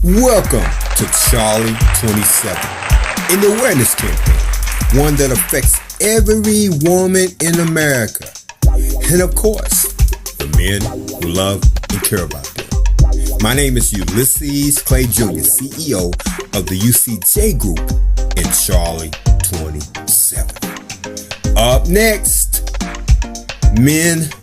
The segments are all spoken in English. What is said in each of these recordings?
Welcome to Charlie 27, an awareness campaign, one that affects every woman in America, and of course, the men who love and care about them. My name is Ulysses Clay Jr., CEO of the UCJ Group in Charlie 27. Up next, MenOPause.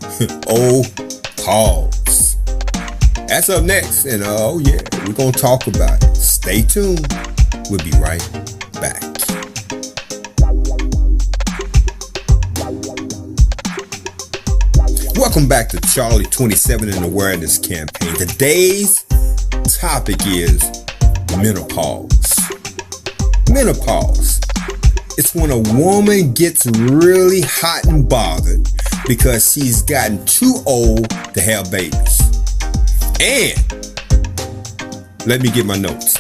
That's up next, and we're going to talk about it. Stay tuned. We'll be right back. Welcome back to Charlie 27 and Awareness Campaign. Today's topic is menopause. Menopause. It's when a woman gets really hot and bothered because she's gotten too old to have babies. And let me get my notes.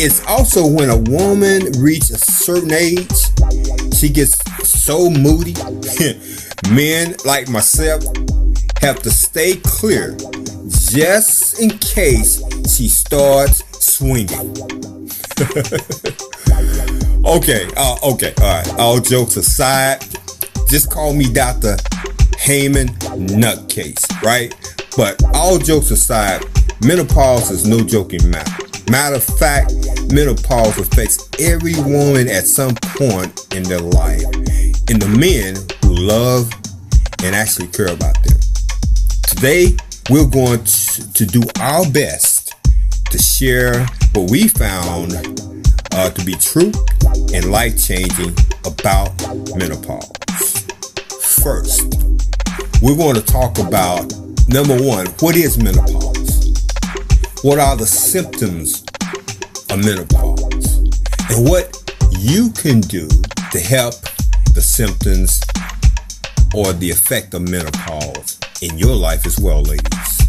It's also when a woman reaches a certain age, she gets so moody. Men like myself have to stay clear just in case she starts swinging. Okay, all right. All jokes aside, just call me Dr. Heyman Nutcase, right? But all jokes aside, menopause is no joking matter. Matter of fact, menopause affects every woman at some point in their life, and the men who love and actually care about them. Today, we're going to do our best to share what we found to be true and life-changing about menopause. First, we're going to talk about, number one, what is menopause? What are the symptoms of menopause? And what you can do to help the symptoms or the effect of menopause in your life as well, ladies.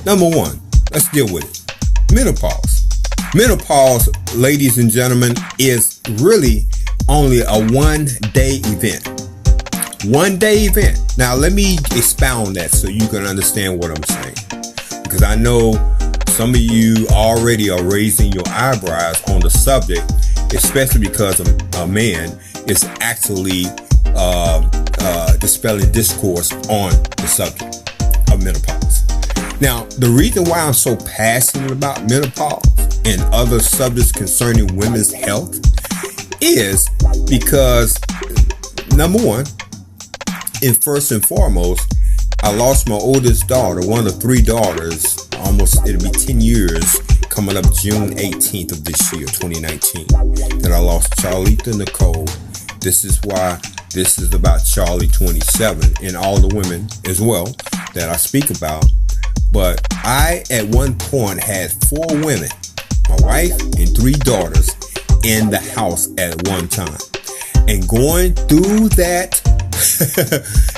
Number one, let's deal with it. Menopause. Menopause, ladies and gentlemen, is really only a one-day event. One-day event. Now, let me expound that so you can understand what I'm saying. Because I know some of you already are raising your eyebrows on the subject, especially because a man is actually dispelling discourse on the subject of menopause. Now, the reason why I'm so passionate about menopause and other subjects concerning women's health is because, number one, and first and foremost, I lost my oldest daughter, one of three daughters, it'll be 10 years coming up June 18th of this year, 2019, that I lost Charlita Nicole. This is why this is about Charlie 27 and all the women as well that I speak about. But I, at one point, had 4 women, my wife and 3 daughters, in the house at one time. And going through that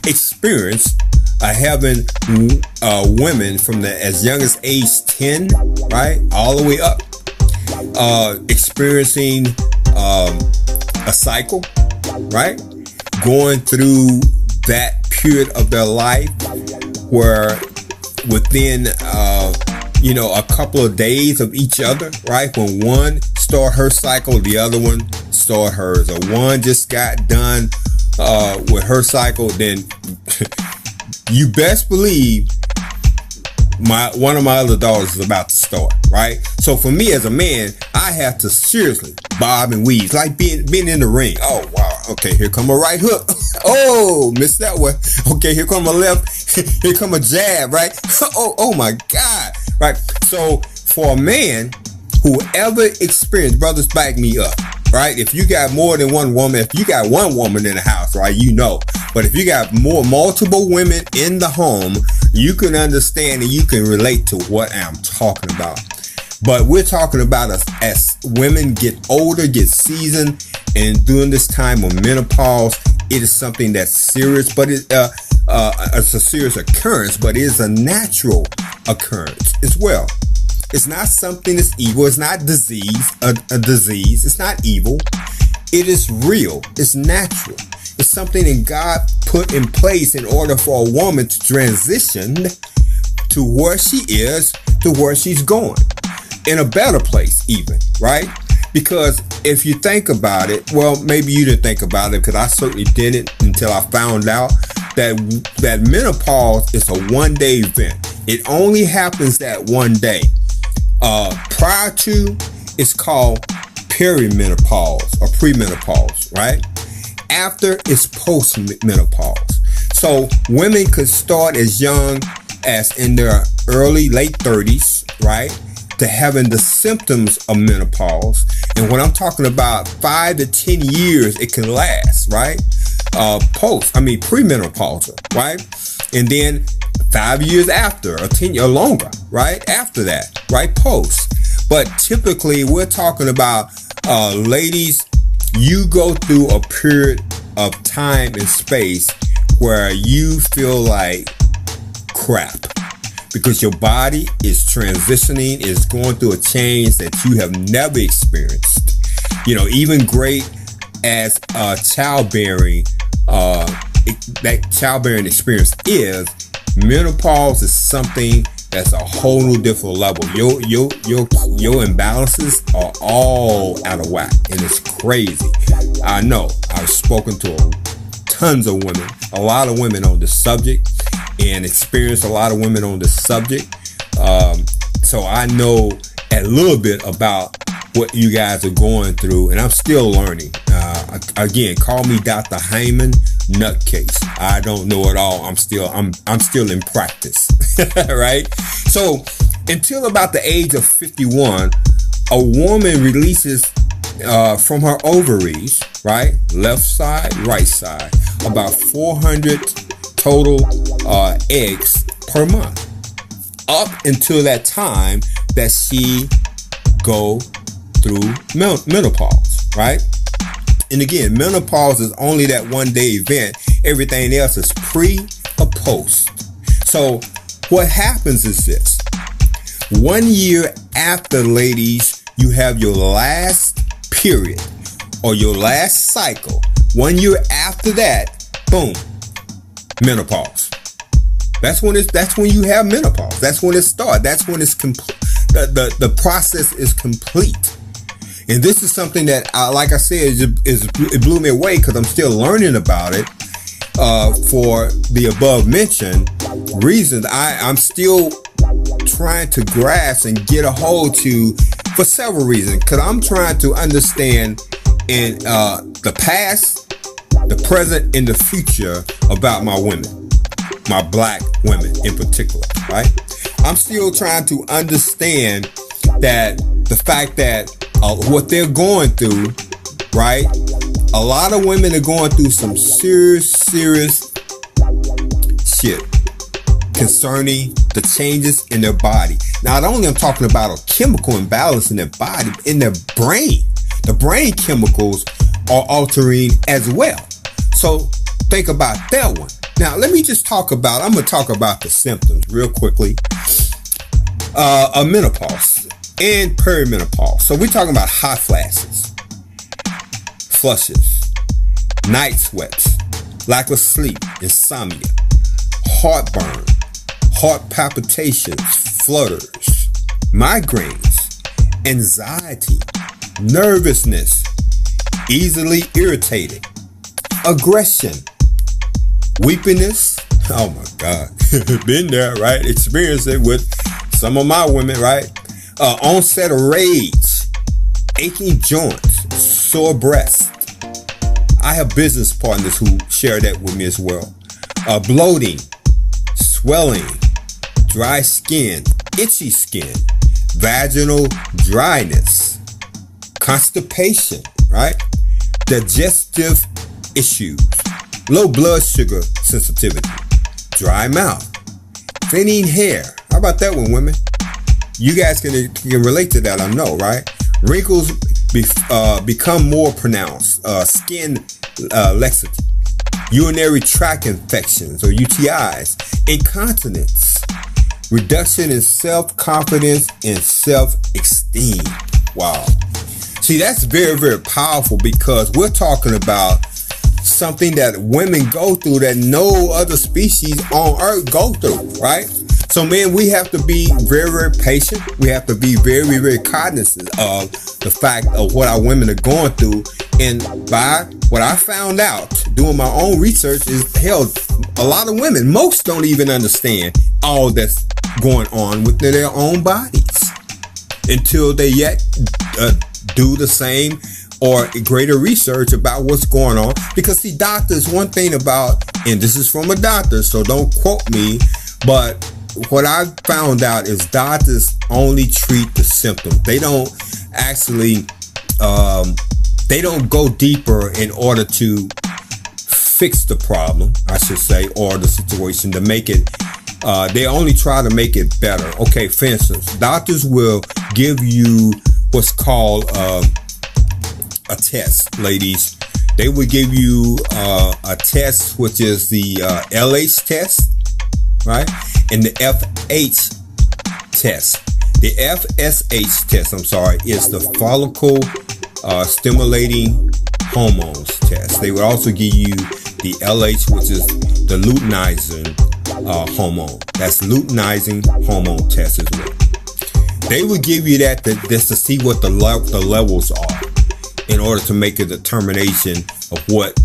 experience of having women from as young as age 10, right, all the way up, experiencing a cycle, right, going through that period of their life where within a couple of days of each other, right, when one start her cycle, the other one start hers, or one just got done with her cycle, then you best believe one of my other daughters is about to start, right? So for me as a man, I have to seriously bob and weave, like being in the ring. Oh wow, okay, here come a right hook. Oh, missed that one. Okay, here come a left. Here come a jab, right? Oh my God, right? So for a man, whoever experienced, brothers, back me up, right? If you got more than one woman, if you got one woman in the house, right, you know. But if you got multiple women in the home, you can understand and you can relate to what I'm talking about. But we're talking about as women get older, get seasoned, and during this time of menopause, it is something that's serious, but it's a serious occurrence, but it is a natural occurrence as well. It's not something that's evil. It's not a disease. It's not evil. It is real. It's natural. It's something that God put in place in order for a woman to transition to where she is, to where she's going. in a better place even, right? Because if you think about it, well, maybe you didn't think about it, because I certainly didn't until I found out that menopause is a one-day event. It only happens that one day. Prior to, it's called perimenopause or premenopause, right? After, it's postmenopause. So women could start as young as in their late 30s, right, to having the symptoms of menopause. And when I'm talking about 5 to 10 years, it can last, right? Premenopausal, right? And then 5 years after, or 10 or longer, right? After that, right? Post. But typically, we're talking about ladies, you go through a period of time and space where you feel like crap, because your body is transitioning, is going through a change that you have never experienced. You know, even great as childbearing, that childbearing experience is, menopause is something that's a whole new different level. Your imbalances are all out of whack, and it's crazy. I know. I've spoken to tons of women, a lot of women on this subject, and experienced a lot of women on this subject. So I know a little bit about what you guys are going through, and I'm still learning. Again, call me Dr. Hyman Nutcase. I don't know it all. I'm still in practice, right? So until about the age of 51, a woman releases from her ovaries, right, left side, right side, about 400 total eggs per month, up until that time that she go through menopause, right? And again, menopause is only that one-day event. Everything else is pre or post. So what happens is this: 1 year after, ladies, you have your last period or your last cycle. 1 year after that, boom, menopause. That's when you have menopause. That's when it starts. That's when it's complete. The process is complete. And this is something that, like I said, it blew me away, because I'm still learning about it for the above mentioned reasons. I'm still trying to grasp and get a hold to, for several reasons, because I'm trying to understand in the past, the present, and the future about my women, my black women in particular, right? I'm still trying to understand that the fact that what they're going through, right? A lot of women are going through some serious shit concerning the changes in their body. Not only I'm talking about a chemical imbalance in their body, in their brain. The brain chemicals are altering as well. So think about that one. Now, let me just I'm going to talk about the symptoms real quickly of menopause and perimenopause. So we're talking about hot flashes, flushes, night sweats, lack of sleep, insomnia, heartburn, heart palpitations, flutters, migraines, anxiety, nervousness, easily irritated, aggression, weepiness. Oh my God. Been there, right? Experienced it with some of my women, right? Onset of rage, aching joints, sore breast. I have business partners who share that with me as well. Bloating, swelling, dry skin, itchy skin, vaginal dryness, constipation, right? Digestive issues, low blood sugar sensitivity, dry mouth, thinning hair. How about that one, women? You guys can relate to that, I know, right? Wrinkles become more pronounced, skin laxity, urinary tract infections or UTIs, incontinence, reduction in self-confidence and self-esteem. Wow. See, that's very, very powerful, because we're talking about something that women go through that no other species on earth go through, right? So, man, we have to be very, very patient. We have to be very, very cognizant of the fact of what our women are going through. And by what I found out doing my own research is, hell, a lot of women, most don't even understand all that's going on within their own bodies until they yet do the same or greater research about what's going on. Because, see, doctors, one thing about, and this is from a doctor, so don't quote me, but what I found out is doctors only treat the symptoms. They don't actually, they don't go deeper in order to fix the problem, I should say, or the situation to make it, they only try to make it better. Okay, for instance, doctors will give you what's called a test, ladies. They will give you a test, which is the LH test, right? And the FH test. The FSH test, is the follicle stimulating hormones test. They would also give you the LH, which is the luteinizing hormone. That's luteinizing hormone test as well. They would give you that just to see what the levels are in order to make a determination of what,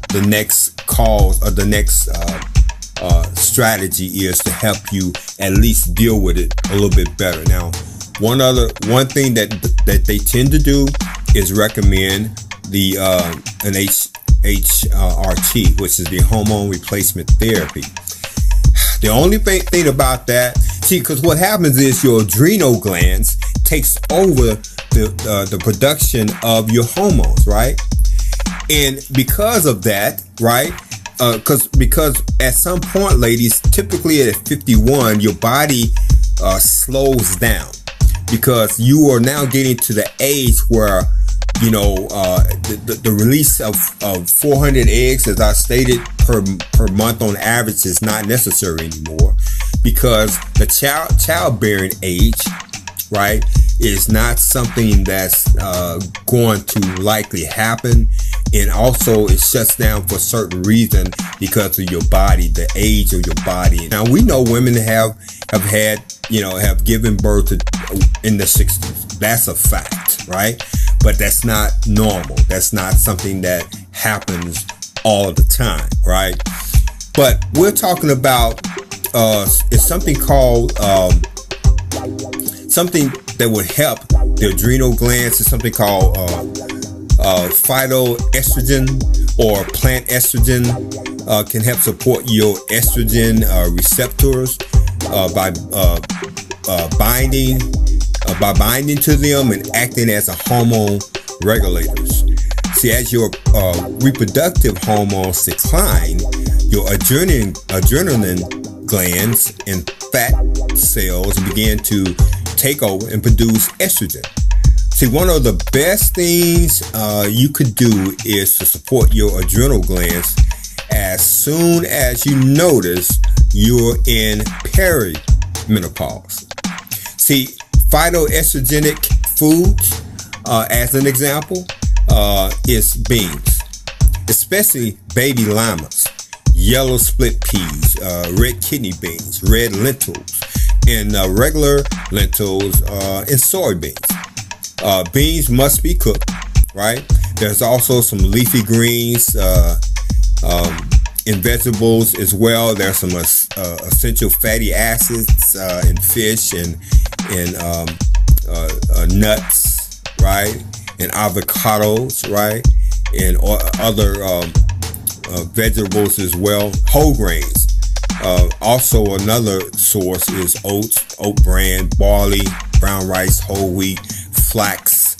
the next cause or the next strategy is to help you at least deal with it a little bit better. Now, one thing that they tend to do is recommend the an HRT, which is the hormone replacement therapy. The only thing about that, see, because what happens is your adrenal glands takes over the production of your hormones, right? And because of that, right? Because at some point, ladies, typically at 51, your body slows down because you are now getting to the age where, the release of 400 eggs, as I stated, per month on average is not necessary anymore because the childbearing age, right, is not something that's going to likely happen. And also it shuts down for a certain reason because of your body, the age of your body. Now we know women have had, have given birth in the 60s. That's a fact, right? But that's not normal. That's not something that happens all the time, right? But we're talking about it's something called something that would help the adrenal glands. Is something called phytoestrogen or plant estrogen. Can help support your estrogen receptors by binding to them and acting as a hormone regulators. See, as your reproductive hormones decline, your adrenaline glands and fat cells begin to take over and produce estrogen. See, one of the best things you could do is to support your adrenal glands as soon as you notice you're in perimenopause. See, phytoestrogenic foods, as an example, is beans, especially baby llamas, yellow split peas, red kidney beans, red lentils, and regular lentils, and soybeans. Beans must be cooked, right? There's also some leafy greens in vegetables as well. There's some essential fatty acids in fish and nuts, right? And avocados, right? And other vegetables as well. Whole grains. Also another source is oats, oat bran, barley, brown rice, whole wheat, flax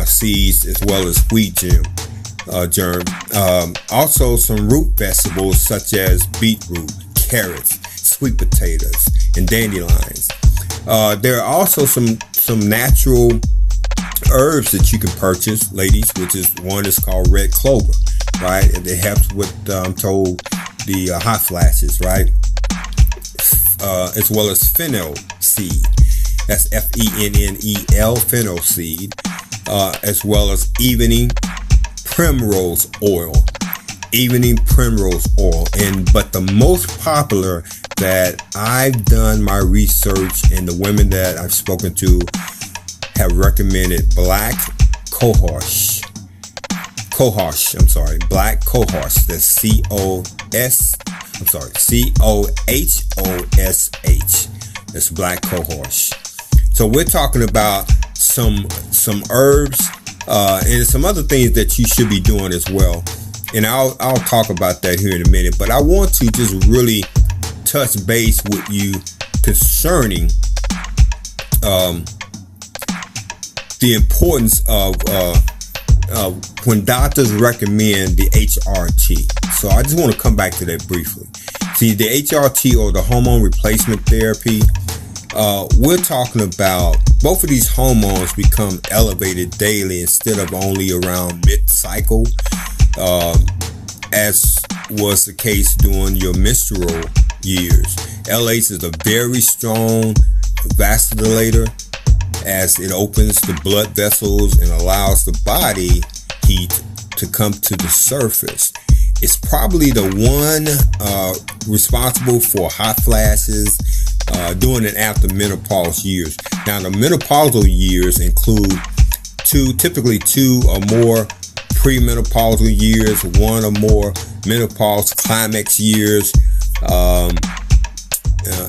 seeds, as well as wheat germ. Also some root vegetables such as beetroot, carrots, sweet potatoes, and dandelions. There are also some natural herbs that you can purchase, ladies, which is one is called red clover, right? And it helps with, I'm told, the hot flashes, right? As well as fennel seed. That's FENNEL, fennel seed. As well as evening primrose oil. evening primrose oil. But the most popular that I've done my research and the women that I've spoken to have recommended black cohosh. Black cohosh. That's COHOSH. That's black cohosh. So we're talking about some herbs and some other things that you should be doing as well. And I'll talk about that here in a minute. But I want to just really touch base with you concerning the importance of when doctors recommend the HRT. So I just want to come back to that briefly. See, the HRT, or the hormone replacement therapy, we're talking about both of these hormones become elevated daily instead of only around mid-cycle, as was the case during your menstrual years. LH is a very strong vasodilator as it opens the blood vessels and allows the body heat to come to the surface. It's probably the one responsible for hot flashes during and after menopause years. Now, the menopausal years include typically two or more premenopausal years, one or more menopause climax years, and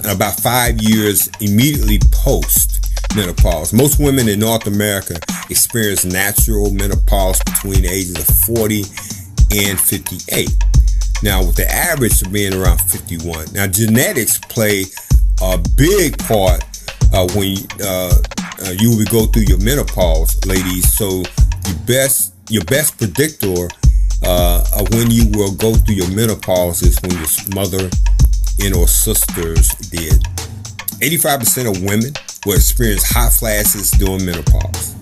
about 5 years immediately post menopause. Most women in North America experience natural menopause between the ages of 40 and 58. Now, with the average of being around 51. Now, genetics play a big part when you will go through your menopause, ladies. So your best predictor of when you will go through your menopause is when your mother and or sisters did. 85% of women will experience hot flashes during menopause.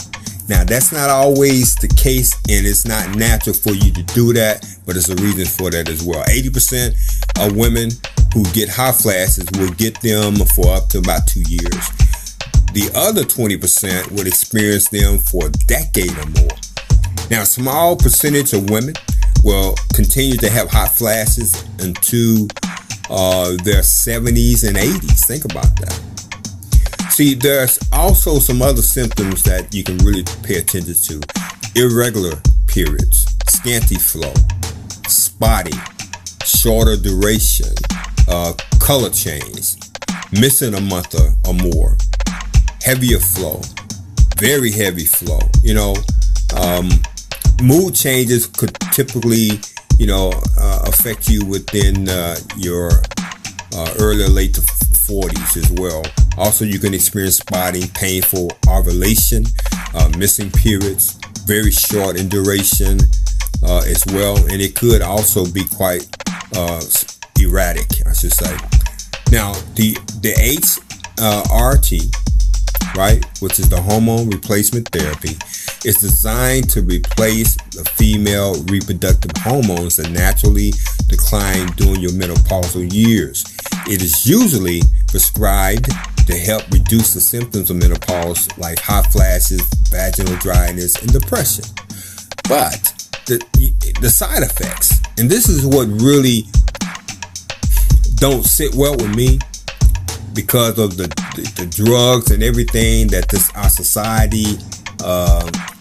Now, that's not always the case, and it's not natural for you to do that, but there's a reason for that as well. 80% of women who get hot flashes will get them for up to about 2 years. The other 20% would experience them for a decade or more. Now, a small percentage of women will continue to have hot flashes until their 70s and 80s. Think about that. See, there's also some other symptoms that you can really pay attention to. Irregular periods, scanty flow, spotty, shorter duration, color change, missing a month or more, heavier flow, very heavy flow. Mood changes could typically, affect you within your early or late 40s as well. Also, you can experience spotting, painful ovulation, missing periods, very short in duration as well. And it could also be quite erratic, I should say. Now, the HRT, right, which is the hormone replacement therapy, is designed to replace the female reproductive hormones that naturally decline during your menopausal years. It is usually prescribed to help reduce the symptoms of menopause, like hot flashes, vaginal dryness, and depression. But the side effects, and this is what really don't sit well with me, because of the drugs and everything that our society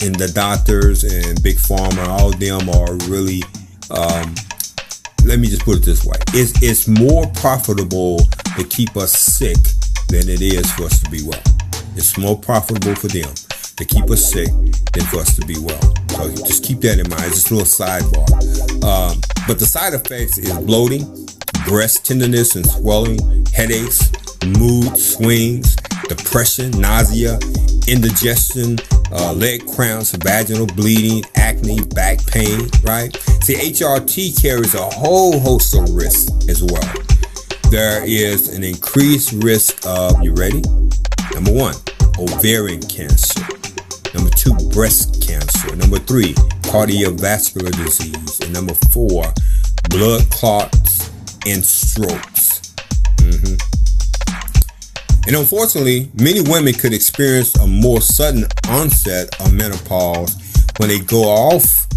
and the doctors and big pharma, all of them are really, let me just put it this way. It's more profitable to keep us sick than it is for us to be well. It's more profitable for them to keep us sick than for us to be well. So just keep that in mind. Just a little sidebar. But the side effects is bloating, breast tenderness and swelling, headaches, mood swings, depression, nausea, indigestion, leg cramps, vaginal bleeding, acne, back pain, right? See, HRT carries a whole host of risks as well. There is an increased risk of, you ready? Number 1, ovarian cancer. Number 2, breast cancer. Number 3, cardiovascular disease. And number 4, blood clots and strokes. And unfortunately, many women could experience a more sudden onset of menopause when they go off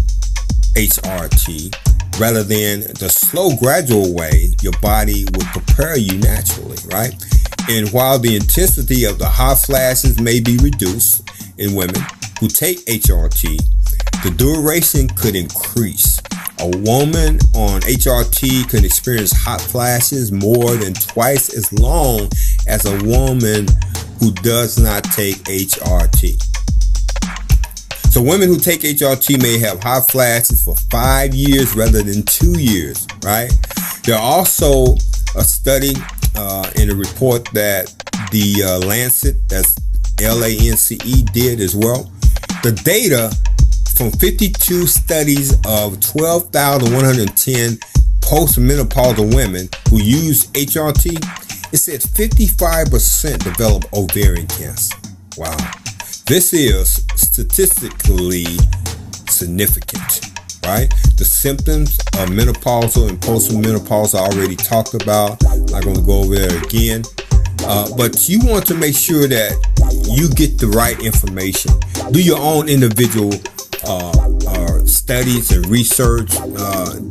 HRT rather than the slow, gradual way your body would prepare you naturally, right? And while the intensity of the hot flashes may be reduced in women who take HRT, the duration could increase. A woman on HRT can experience hot flashes more than twice as long as a woman who does not take HRT. So women who take HRT may have hot flashes for 5 years rather than 2 years, right? There are also a study in a report that the Lancet, that's LANCE, did as well. The data from 52 studies of 12,110 postmenopausal women who use HRT, it said 55% develop ovarian cancer. Wow. This is statistically significant, right? The symptoms of menopausal and postmenopausal I already talked about. I'm not going to go over there again. But you want to make sure that you get the right information. Do your own individual studies and research.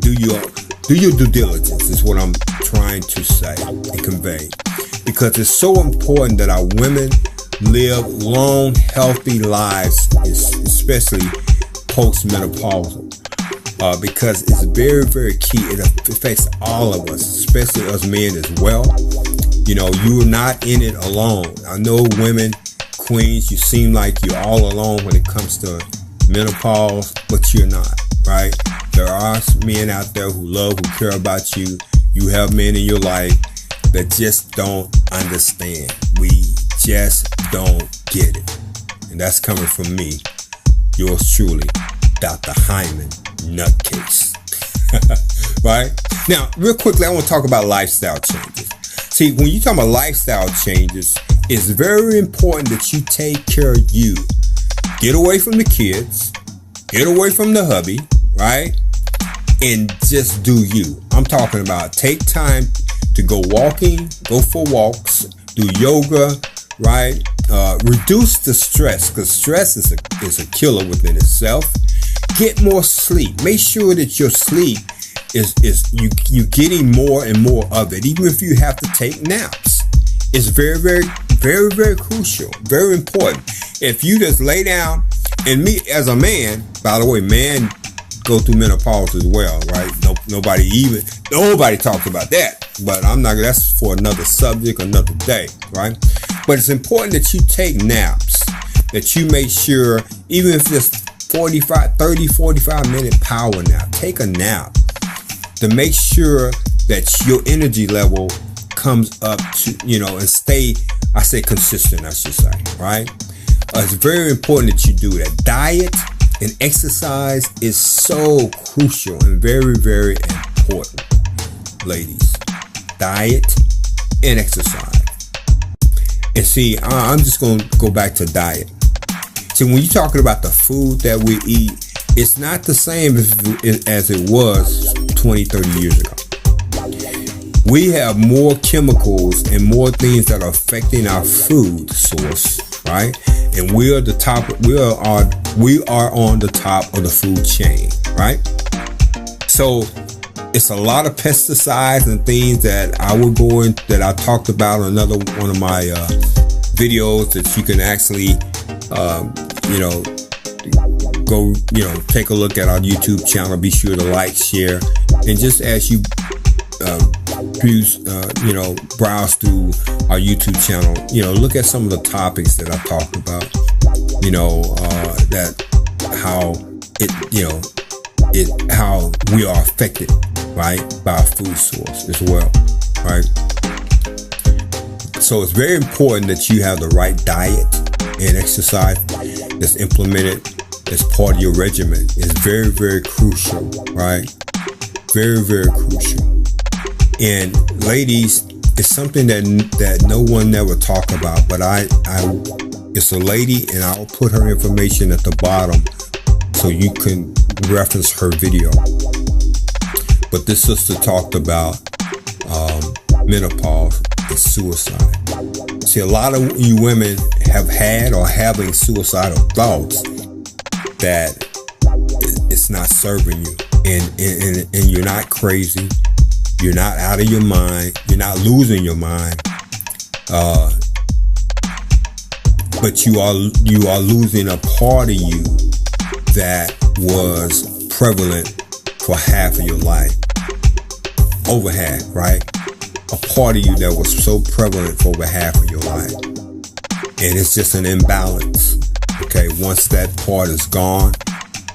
Do your due diligence is what I'm trying to say and convey. Because it's so important that our women live long, healthy lives, especially post-menopausal, because it's very, very key. It affects all of us, especially us men as well. You know, you're not in it alone. I know women, queens, you seem like you're all alone when it comes to menopause, but you're not, right? There are men out there who love, who care about you. You have men in your life that just don't understand. We just don't get it. And that's coming from me, yours truly, Dr. Hyman Nutcase. Right? Now, real quickly, I want to talk about lifestyle changes. See, when you talk about lifestyle changes, it's very important that you take care of you. Get away from the kids, get away from the hubby, right? And just do you. I'm talking about take time to go walking, go for walks, do yoga, right? Reduce the stress, because stress is a killer within itself. Get more sleep. Make sure that your sleep is you getting more and more of it, even if you have to take naps. It's very, very, very, very crucial, very important. If you just lay down, and me as a man, by the way, man go through menopause as well, right? Nobody talks about that, but I'm not. That's for another subject, another day, right? But it's important that you take naps, that you make sure, even if it's 45 minute power nap, take a nap to make sure that your energy level comes up to, and stay, I say consistent, I should say, right? It's very important that you do that. Diet and exercise is so crucial and very, very important, ladies. Diet and exercise. And see, I'm just going to go back to diet. See, when you're talking about the food that we eat, it's not the same as it was 20, 30 years ago. We have more chemicals and more things that are affecting our food source, right? And we are on the top of the food chain, right? So it's a lot of pesticides and things that I talked about in another one of my videos that you can actually go take a look at our YouTube channel. Be sure to like, share, and just as you browse through our YouTube channel, look at some of the topics that I talked about, how we are affected, right, by our food source as well, right? So it's very important that you have the right diet and exercise that's implemented as part of your regimen. It's very, very crucial, right? Very, very crucial. And ladies, it's something that no one never talk about, but it's a lady, and I'll put her information at the bottom so you can reference her video. But this sister talked about menopause and suicide. See, a lot of you women have had or having suicidal thoughts that it's not serving you. and you're not crazy. You're not out of your mind. You're not losing your mind. But you are losing a part of you that was prevalent for half of your life. Over half, right? A part of you that was so prevalent for over half of your life. And it's just an imbalance. Okay, once that part is gone,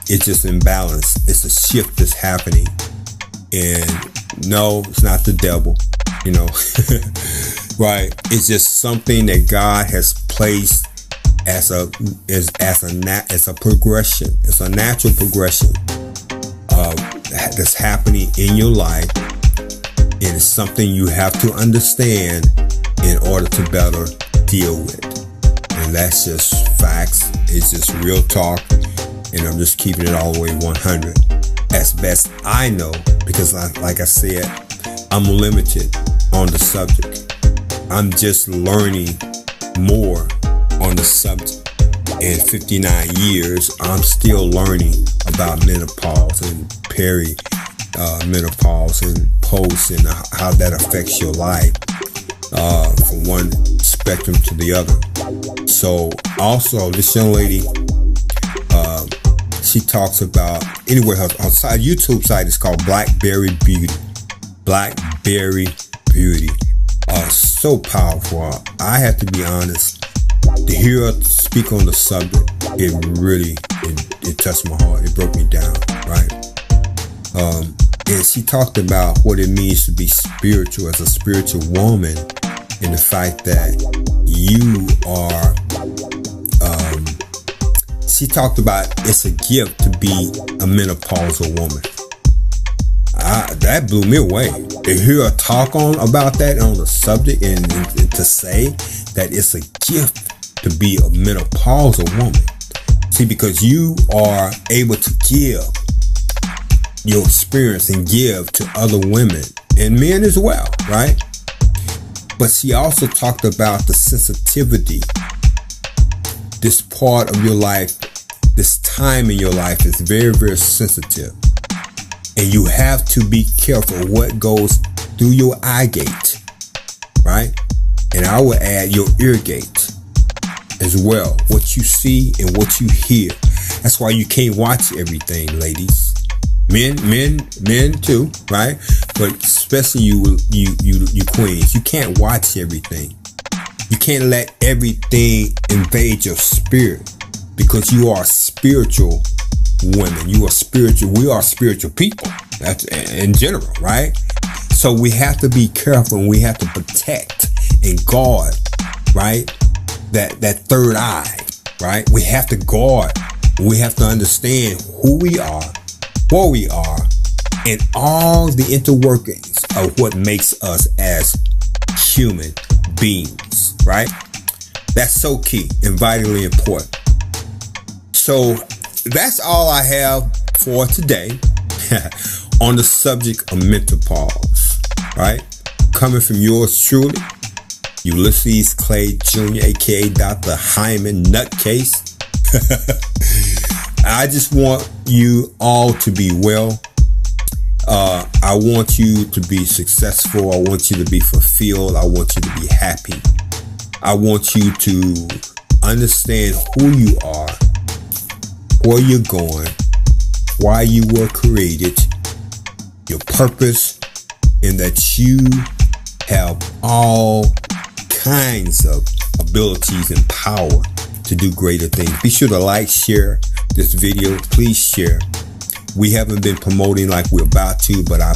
it's just imbalanced. It's a shift that's happening. And no, it's not the devil, you know. Right? It's just something that God has placed as a progression. It's a natural progression that's happening in your life. And it's something you have to understand in order to better deal with. And that's just facts. It's just real talk. And I'm just keeping it all the way 100 as best I know, because like I said, I'm limited on the subject. I'm just learning more on the subject. In 59 years, I'm still learning about menopause and menopause and post and how that affects your life from one spectrum to the other. So also, this young lady, she talks about, anyway, her YouTube site is called Blackberry Beauty. Blackberry Beauty. So powerful. I have to be honest, to hear her speak on the subject, it really touched my heart. It broke me down, right? And she talked about what it means to be spiritual as a spiritual woman, and the fact that you are, she talked about it's a gift to be a menopausal woman. That blew me away. To hear her talk about that on the subject and to say that it's a gift to be a menopausal woman. See, because you are able to give your experience and give to other women and men as well, right? But she also talked about the sensitivity. This part of your life, this time in your life is very, very sensitive. And you have to be careful what goes through your eye gate, right? And I would add your ear gate as well. What you see and what you hear. That's why you can't watch everything, ladies. Men too, right? But especially you queens, you can't watch everything. You can't let everything invade your spirit, because you are spiritual women. You are spiritual. We are spiritual people. That's in general, right? So we have to be careful, and we have to protect and guard, right? That third eye, right? We have to guard. We have to understand who we are, what we are, and all the interworkings of what makes us as human beings, right? That's so key and vitally important. So that's all I have for today on the subject of MenOPause, right? Coming from yours truly, Ulysses Clay Jr., aka Dr. Hyman Nutcase. I just want you all to be well. I want you to be successful. I want you to be fulfilled. I want you to be happy. I want you to understand who you are, where you're going, why you were created, your purpose, and that you have all kinds of abilities and power to do greater things. Be sure to like, share this video. Please share. We haven't been promoting like we're about to, but I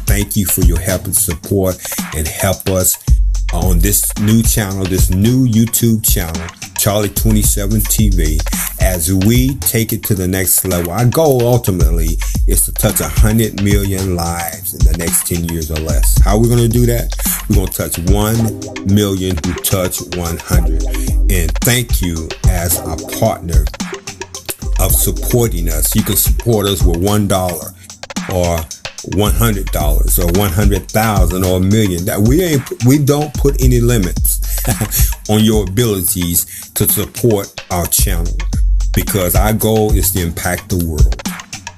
thank you for your help and support, and help us on this new channel, this new YouTube channel, Charlie 27 TV, as we take it to the next level. Our goal ultimately is to touch 100 million lives in the next 10 years or less. How are we going to do that? We're going to touch 1 million who touch 100. And thank you as a partner of supporting us. You can support us with $1 or $100 or 100,000 or $1 million. That we don't put any limits on your abilities to support our channel, because our goal is to impact the world.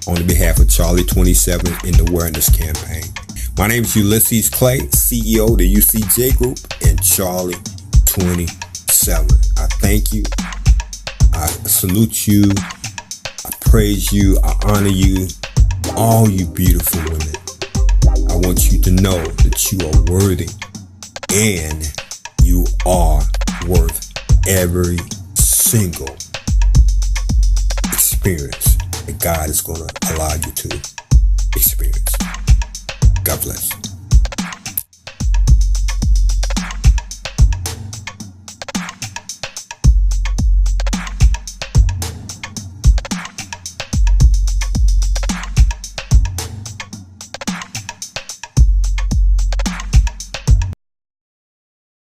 on the behalf of Charlie 27 in the Awareness Campaign. My name is Ulysses Clay, CEO of the UCJ Group and Charlie 27. I thank you. I salute you. I praise you. I honor you. All you beautiful women. I want you to know that you are worthy and you are worth every single experience that God is going to allow you to experience. God bless.